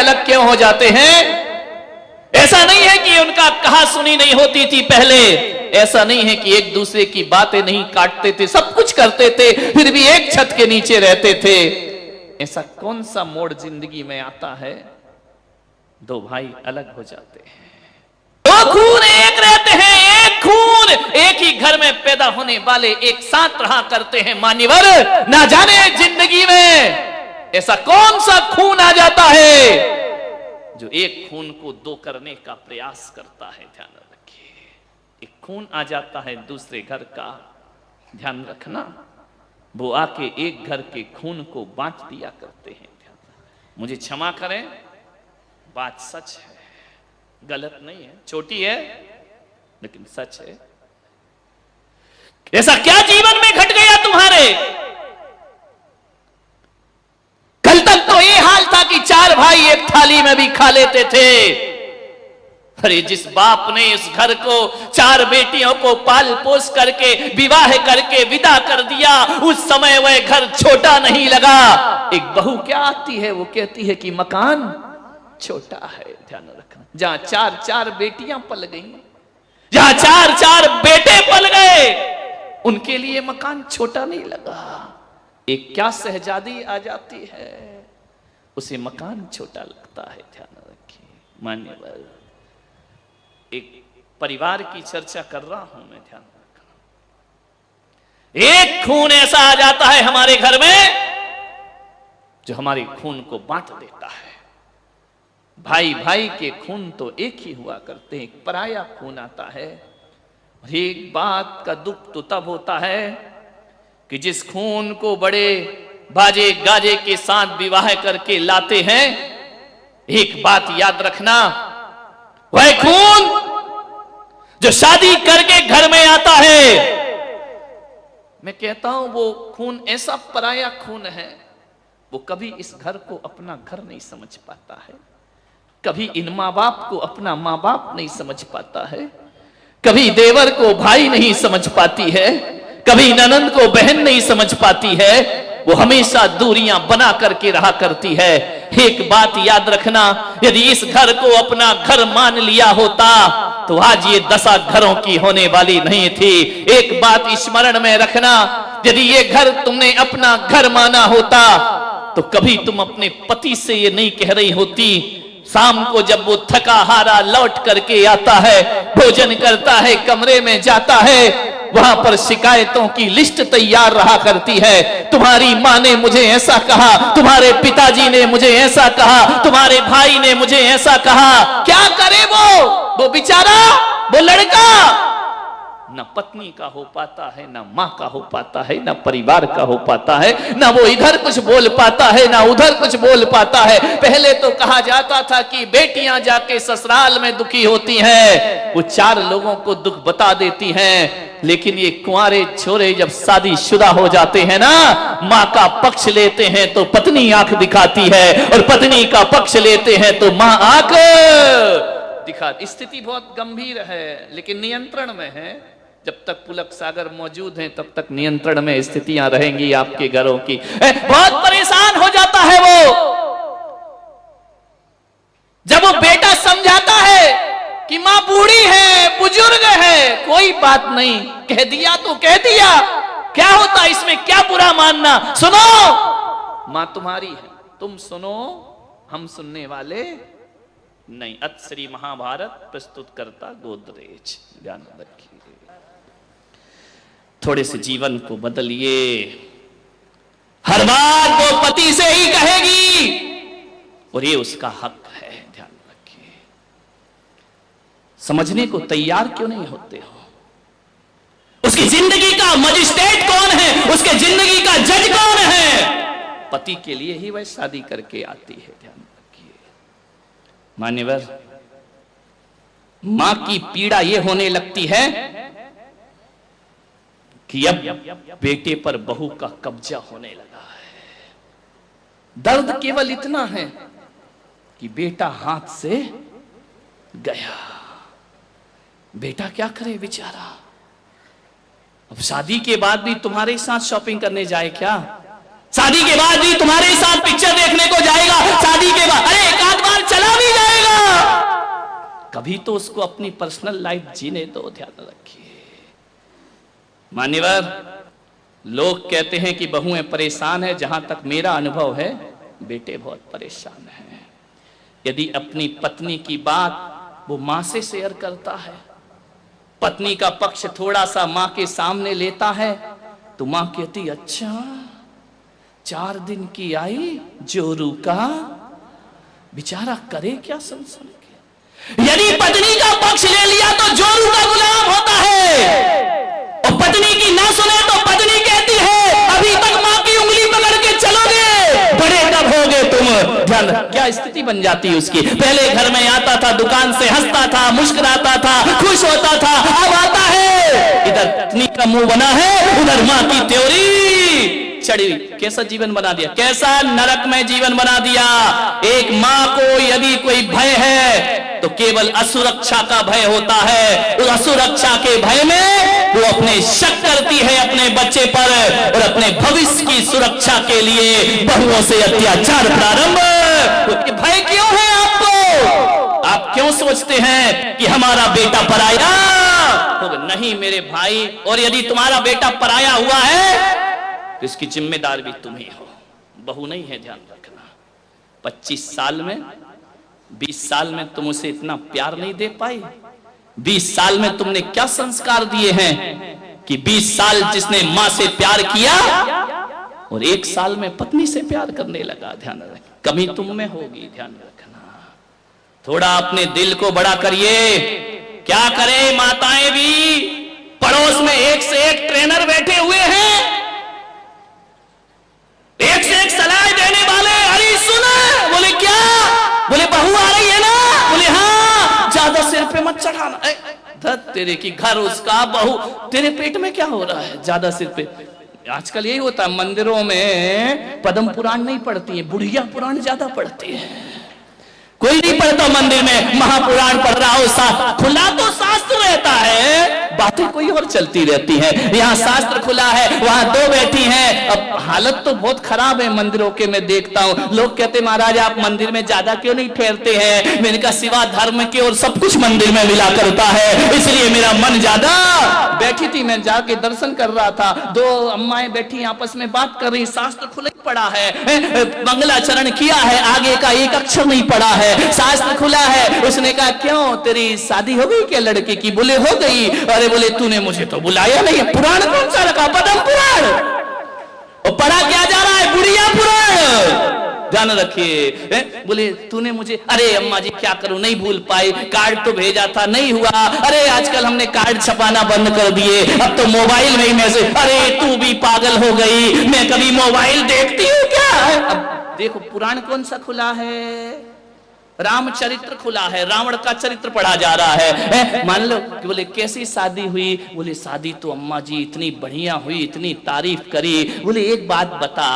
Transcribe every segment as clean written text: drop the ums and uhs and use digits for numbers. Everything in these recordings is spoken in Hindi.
अलग क्यों हो जाते हैं? ऐसा नहीं है कि उनका कहा सुनी नहीं होती थी पहले, ऐसा नहीं है कि एक दूसरे की बातें नहीं काटते थे, सब कुछ करते थे, फिर भी एक छत के नीचे रहते थे। ऐसा कौन सा मोड़ जिंदगी में आता है? दो भाई अलग हो जाते हैं, दो खून एक रहते हैं, एक खून एक ही घर में पैदा होने वाले एक साथ रहा करते हैं। मान्यवर, ना जाने जिंदगी में ऐसा कौन सा खून आ जाता है जो एक खून को दो करने का प्रयास करता है। ध्यान रखिए, एक खून आ जाता है दूसरे घर का, ध्यान रखना, वो आके एक घर के खून को बांट दिया करते हैं। मुझे क्षमा करें, बात सच है, गलत नहीं है, छोटी है लेकिन सच है। ऐसा क्या जीवन में घट गया तुम्हारे? कल तक तो ये हाल था कि चार भाई एक थाली में भी खा लेते थे। अरे जिस बाप ने इस घर को चार बेटियों को पाल पोस करके विवाह करके विदा कर दिया, उस समय वह घर छोटा नहीं लगा। एक बहू क्या आती है, वो कहती है कि मकान छोटा है। ध्यान रखना, जहां चार चार बेटियां पल गई, जहां चार चार बेटे पल गए, उनके लिए मकान छोटा नहीं लगा। एक क्या शहजादी आ जाती है, उसे मकान छोटा लगता है। ध्यान रखिए मान्यवर, एक परिवार की चर्चा कर रहा हूं मैं, ध्यान रखना। एक खून ऐसा आ जाता है हमारे घर में जो हमारे खून को बांट देता है। भाई भाई के खून तो एक ही हुआ करते हैं, एक पराया खून आता है। और एक बात का दुख तो तब होता है कि जिस खून को बड़े बाजे गाजे के साथ विवाह करके लाते हैं, एक बात याद रखना, वह खून जो शादी करके घर में आता है, मैं कहता हूं वो खून ऐसा पराया खून है, वो कभी इस घर को अपना घर नहीं समझ पाता है, कभी इन माँ बाप को अपना माँ बाप नहीं समझ पाता है, कभी देवर को भाई नहीं समझ पाती है, कभी ननंद को बहन नहीं समझ पाती है। वो हमेशा दूरियां बना करके रहा करती है। एक बात याद रखना, यदि इस घर को अपना घर मान लिया होता तो आज ये दशा घरों की होने वाली नहीं थी। एक बात स्मरण में रखना, यदि ये घर तुमने अपना घर माना होता तो कभी तुम अपने पति से ये नहीं कह रही होती, शाम को जब वो थका हारा लौट करके आता है, भोजन करता है, कमरे में जाता है, वहां पर शिकायतों की लिस्ट तैयार रहा करती है। तुम्हारी माँ ने मुझे ऐसा कहा, तुम्हारे पिताजी ने मुझे ऐसा कहा, तुम्हारे भाई ने मुझे ऐसा कहा। क्या करे वो बेचारा, वो लड़का न पत्नी का हो पाता है, न माँ का हो पाता है, न परिवार का हो पाता है, न वो इधर कुछ बोल पाता है, न उधर कुछ बोल पाता है। पहले तो कहा जाता था कि बेटियां जाके ससुराल में दुखी होती हैं, वो चार लोगों को दुख बता देती हैं। लेकिन ये कुंवारे छोरे जब शादीशुदा हो जाते हैं ना, माँ का पक्ष लेते हैं तो पत्नी आंख दिखाती है, और पत्नी का पक्ष लेते हैं तो माँ आंख दिखा। स्थिति बहुत गंभीर है लेकिन नियंत्रण में है। जब तक पुलक सागर मौजूद हैं तब तक नियंत्रण में स्थितियां रहेंगी आपके घरों की। बहुत परेशान हो जाता है वो जब वो बेटा समझाता है कि मां बूढ़ी है, बुजुर्ग है, कोई बात नहीं, कह दिया तो कह दिया, क्या होता इसमें, क्या बुरा मानना। सुनो, मां तुम्हारी है, तुम सुनो, हम सुनने वाले नहीं। अत श्री महाभारत प्रस्तुत करता गोदरेज। ध्यान रखिए, थोड़े से जीवन को बदलिए। हर बात वो पति से ही कहेगी और ये उसका हक है। ध्यान रखिए, समझने को तैयार क्यों नहीं होते हो? उसकी जिंदगी का मजिस्ट्रेट कौन है, उसके जिंदगी का जज कौन है? पति के लिए ही वह शादी करके आती है। ध्यान रखिए मान्यवर, मां की पीड़ा ये होने लगती है कि अब बेटे पर बहू का कब्जा होने लगा है। दर्द केवल इतना है कि बेटा हाथ से गया, बेटा क्या करे बेचारा। अब शादी के बाद भी तुम्हारे साथ शॉपिंग करने जाए क्या? शादी के बाद भी तुम्हारे साथ पिक्चर देखने को जाएगा? शादी के बाद अरे एक आध बार कभी तो उसको अपनी पर्सनल लाइफ जीने दो, ध्यान रखिए। मान्यवर, लोग कहते हैं कि बहुएं परेशान है, जहां तक मेरा अनुभव है बेटे बहुत परेशान हैं। यदि अपनी पत्नी की बात वो मां से शेयर करता है, पत्नी का पक्ष थोड़ा सा मां के सामने लेता है, तो मां कहती अच्छा 4 दिन की आई जोरू का, बेचारा करे क्या सुन सुन के। यदि पत्नी का पक्ष ले लिया तो जोरू का गुलाम होता है, और पत्नी की ना सुने तो पत्नी कहती है अभी तक मां की उंगली पकड़ के चलोगे, बड़े कब होगे तुम। ध्यान, क्या स्थिति बन जाती है उसकी। पहले घर में आता था, दुकान से हंसता था, मुस्कुराता था, खुश होता था, अब आता है इधर पत्नी का मुंह बना है, उधर मां की त्योरी चढ़ी। कैसा जीवन बना दिया, कैसा नरक में जीवन बना दिया। एक मां को यदि कोई भय है तो केवल असुरक्षा का भय होता है। उस असुरक्षा के भय में वो अपने शक करती है अपने बच्चे पर, और अपने भविष्य की सुरक्षा के लिए बहुओं से अत्याचार प्रारंभ। तो भय क्यों है आपको? आप क्यों सोचते हैं कि हमारा बेटा पराया होगा? नहीं मेरे भाई, और यदि तुम्हारा बेटा पराया हुआ है तो इसकी जिम्मेदार भी तुम ही हो, बहू नहीं है, ध्यान रखना। 25 साल में 20 साल में तुम उसे इतना प्यार नहीं दे पाई। 20 साल में तुमने क्या संस्कार दिए हैं कि 20 साल जिसने मां से प्यार किया और 1 साल में पत्नी से प्यार करने लगा। ध्यान रखना, कमी तुम में होगी, ध्यान रखना। थोड़ा अपने दिल को बड़ा करिए। क्या करे माताएं भी, पड़ोस में एक से एक ट्रेनर बैठे हुए हैं, एक से एक सलाह देने वाले। अरे सुना, बोले क्या? बोले बहू आ रही है ना? बोले हाँ, ज्यादा सिर पे मत चढ़ाना। धत तेरे की, घर उसका, बहू तेरे पेट में क्या हो रहा है ज्यादा सिर पे। आजकल यही होता है, मंदिरों में पद्म पुराण नहीं पढ़ती है, बुढ़िया पुराण ज्यादा पढ़ती है। कोई नहीं पढ़ता मंदिर में, महापुराण पढ़ रहा हो, खुला तो शास्त्र रहता है, बातें कोई और चलती रहती है। यहाँ शास्त्र खुला है, वहां 2 बैठी हैं। अब हालत तो बहुत खराब है मंदिरों के, मैं देखता हूँ। लोग कहते महाराज आप मंदिर में ज्यादा क्यों नहीं ठहरते हैं? मैंने कहा सिवा धर्म के और सब कुछ मंदिर में मिला करता है, इसलिए मेरा मन ज्यादा। बैठी थी, मैं जाके दर्शन कर रहा था, 2 अम्माएं बैठी आपस में बात कर रही, शास्त्र खुला पड़ा है, मंगलाचरण किया है, आगे का एक अक्षर नहीं पढ़ा है, शास्त्र खुला है। उसने कहा क्यों, तेरी शादी हो गई क्या लड़के की? बोले हो गई। अरे बोले तूने मुझे तो बुलाया नहीं। पुराण कौन सा रखा? पद्म पुराण। और पढ़ा क्या जा रहा है? बुढ़िया पुराण। ध्यान रखिए। बोले तूने मुझे, अरे अम्मा जी क्या करूं, नहीं भूल पाई, कार्ड तो भेजा था नहीं हुआ। अरे आजकल हमने कार्ड छपाना बंद कर दिए, अब तो मोबाइल में ही मैसेज। अरे तू भी पागल हो गई, मैं कभी मोबाइल देखती हूँ क्या? अब देखो पुराण कौन सा खुला है? रामचरित्र खुला है, रावण का चरित्र पढ़ा जा रहा है। मान लो कि बोले कैसी शादी हुई? बोले शादी तो अम्मा जी इतनी बढ़िया हुई, इतनी तारीफ करी। बोले एक बात बता,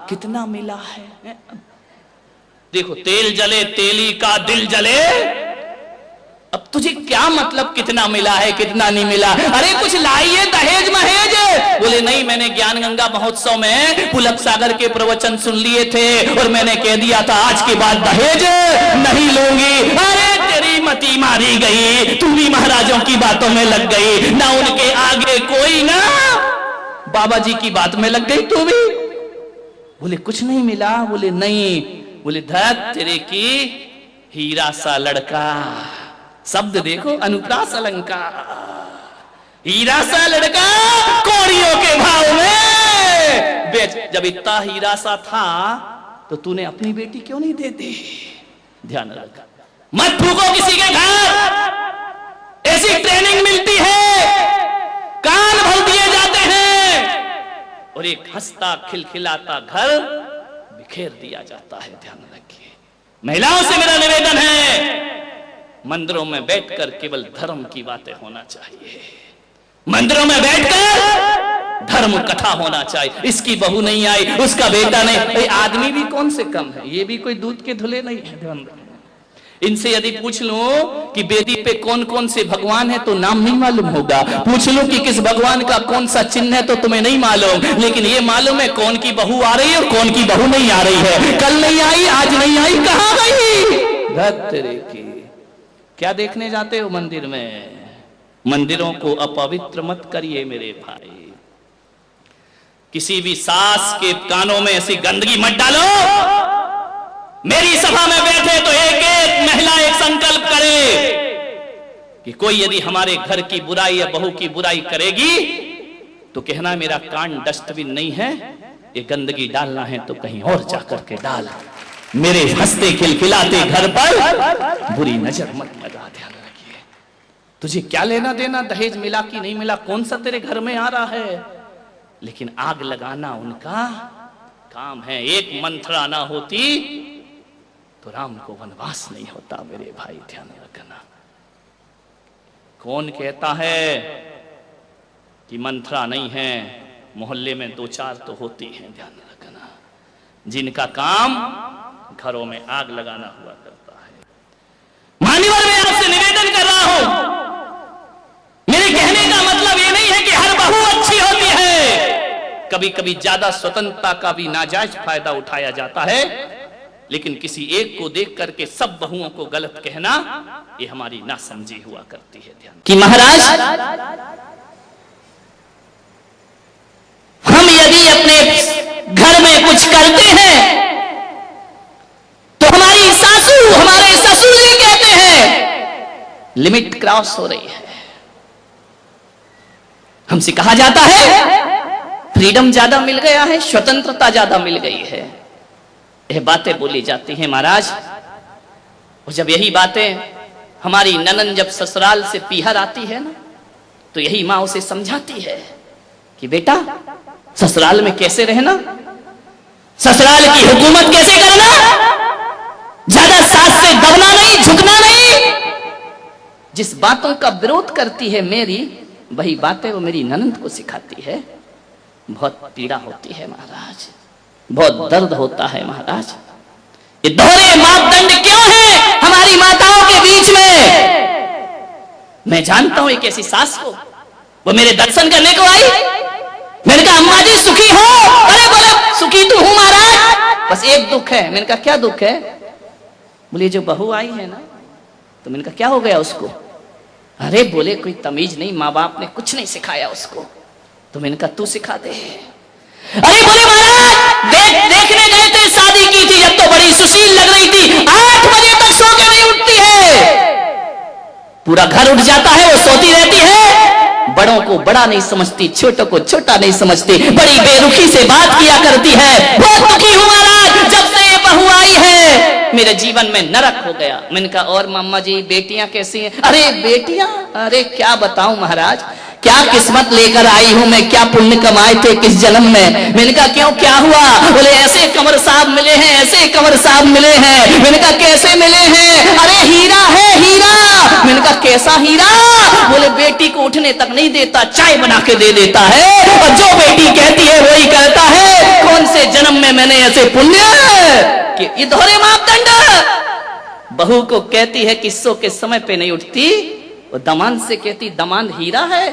कितना मिला है? देखो तेल जले तेली का दिल जले। अब तुझे क्या मतलब कितना मिला है कितना नहीं मिला? अरे कुछ लाइए दहेज महेज। बोले नहीं, मैंने ज्ञान गंगा महोत्सव में पुलक सागर के प्रवचन सुन लिए थे और मैंने कह दिया था आज के बाद दहेज नहीं लूंगी। अरे तेरी मती मारी गई, तू भी महाराजों की बातों में लग गई, ना उनके आगे कोई, ना बाबा जी की बात में लग गई तू भी। बोले कुछ नहीं मिला? बोले नहीं। बोले धत तेरे की, हीरा सा लड़का, शब्द देखो अनुप्रास अलंकार, हीरा सा लड़का कौड़ियों के भाव में बेच। जब इतना हीरा सा था तो तूने अपनी बेटी क्यों नहीं दे दी? ध्यान रखा, मत फूको किसी के घर। ऐसी ट्रेनिंग मिलती है, कान भर दिए जाते हैं और एक हंसता खिलखिलाता घर बिखेर दिया जाता है। ध्यान रखिए, महिलाओं से मेरा निवेदन है, मंदिरों में बैठकर केवल धर्म की बातें होना चाहिए, मंदिरों में बैठकर धर्म कथा होना चाहिए। इसकी बहू नहीं आई, उसका बेटा नहीं, आदमी भी कौन से कम है, ये भी कोई दूध के धुले नहीं है। ध्यान रखना, इनसे यदि पूछ लूं कि वेदी पे कौन कौन से भगवान है तो नाम नहीं मालूम होगा। पूछ लूं कि किस भगवान का कौन सा चिन्ह है तो तुम्हें नहीं मालूम, लेकिन ये मालूम है कौन की बहू आ रही है और कौन की बहू नहीं आ रही है। कल नहीं आई, आज नहीं आई, कहां गई? धत तेरे की। क्या देखने जाते हो मंदिर में? मंदिरों को अपवित्र मत करिए मेरे भाई। किसी भी सास के कानों में ऐसी गंदगी मत डालो। मेरी सभा में बैठे तो एक एक महिला एक संकल्प करे कि कोई यदि हमारे घर की बुराई या बहू की बुराई करेगी तो कहना मेरा कान डस्टबिन नहीं है, ये गंदगी डालना है तो कहीं और जाकर के डाल। मेरे हंसते खिलखिलाते घर पर बुरी नजर मत लगा। ध्यान रखिए, तुझे क्या लेना देना दहेज मिला कि नहीं मिला, कौन सा तेरे घर में आ रहा है, लेकिन आग लगाना उनका काम है। एक मंथरा ना होती तो राम को वनवास नहीं होता मेरे भाई, ध्यान रखना। कौन कहता है कि मंथरा नहीं है, मोहल्ले में दो चार तो होती हैं, ध्यान रखना, जिनका काम घरों में आग लगाना हुआ करता है। मान्यवर, मैं आपसे निवेदन कर रहा हूं, मेरे कहने का मतलब ये नहीं है कि हर बहू अच्छी होती है। कभी कभी ज्यादा स्वतंत्रता का भी नाजायज फायदा उठाया जाता है, लेकिन किसी एक को देख करके सब बहुओं को गलत कहना, ये हमारी नासमझी हुआ करती है। ध्यान कि महाराज, हम यदि अपने घर में कुछ करते हैं तो हमारी सासू हमारे ससुर जी कहते हैं लिमिट क्रॉस हो रही है। हमसे कहा जाता है फ्रीडम ज्यादा मिल गया है, स्वतंत्रता ज्यादा मिल गई है, यह बातें बोली जाती हैं महाराज। और जब यही बातें हमारी ननन जब ससुराल से पीहर आती है ना, तो यही माँ उसे समझाती है कि बेटा ससुराल में कैसे रहना, ससुराल की हुकूमत कैसे करना, ज्यादा सास से दबना नहीं, झुकना नहीं। जिस बातों का विरोध करती है मेरी, वही बातें वो मेरी ननंद को सिखाती है। बहुत पीड़ा होती है महाराज, बहुत दर्द होता है महाराज। ये दोहरे मापदंड क्यों है हमारी माताओं के बीच में? मैं जानता हूं एक ऐसी सास को, वो मेरे दर्शन करने को आई, मैंने कहा अम्मा जी सुखी हो? अरे बोले सुखी तो हूं महाराज, बस एक दुख है। मैंने कहा क्या दुख है? बोले जो बहू आई है ना, तो मैंने कहा क्या हो गया उसको? अरे बोले कोई तमीज नहीं, माँ बाप ने कुछ नहीं सिखाया उसको। तो मैंने कहा तू सिखा दे। अरे बोले महाराज देखने गए थे, शादी की थी जब तो बड़ी सुशील लग रही थी, 8 बजे तक सो के नहीं उठती है, पूरा घर उठ जाता है, वो सोती रहती है, बड़ों को बड़ा नहीं समझती, छोटों को छोटा नहीं समझती, बड़ी बेरुखी से बात किया करती है। बहुत दुखी हूं महाराज, जब से ये बहू आई है मेरे जीवन में नरक हो गया। मैंने कहा और मामा जी बेटियां कैसी हैं? अरे बेटियां, अरे क्या बताऊं महाराज, क्या किस्मत लेकर आई हूं मैं, क्या पुण्य कमाए थे किस जन्म में। मैंने कहा क्यों क्या हुआ? बोले ऐसे कंवर साहब मिले हैं, ऐसे कंवर साहब मिले हैं। मैंने कहा कैसे मिले हैं? अरे हीरा है हीरा। मैंने कहा कैसा हीरा? बोले बेटी को उठने तक नहीं देता, चाय बना के दे देता है, और जो बेटी कहती है वही करता है। कौन से जन्म में मैंने ऐसे पुण्य कि ये दोहरे मापदंड। बहू को कहती है किस्सों के समय पे नहीं उठती, वो दमाद से कहती दमाद हीरा है।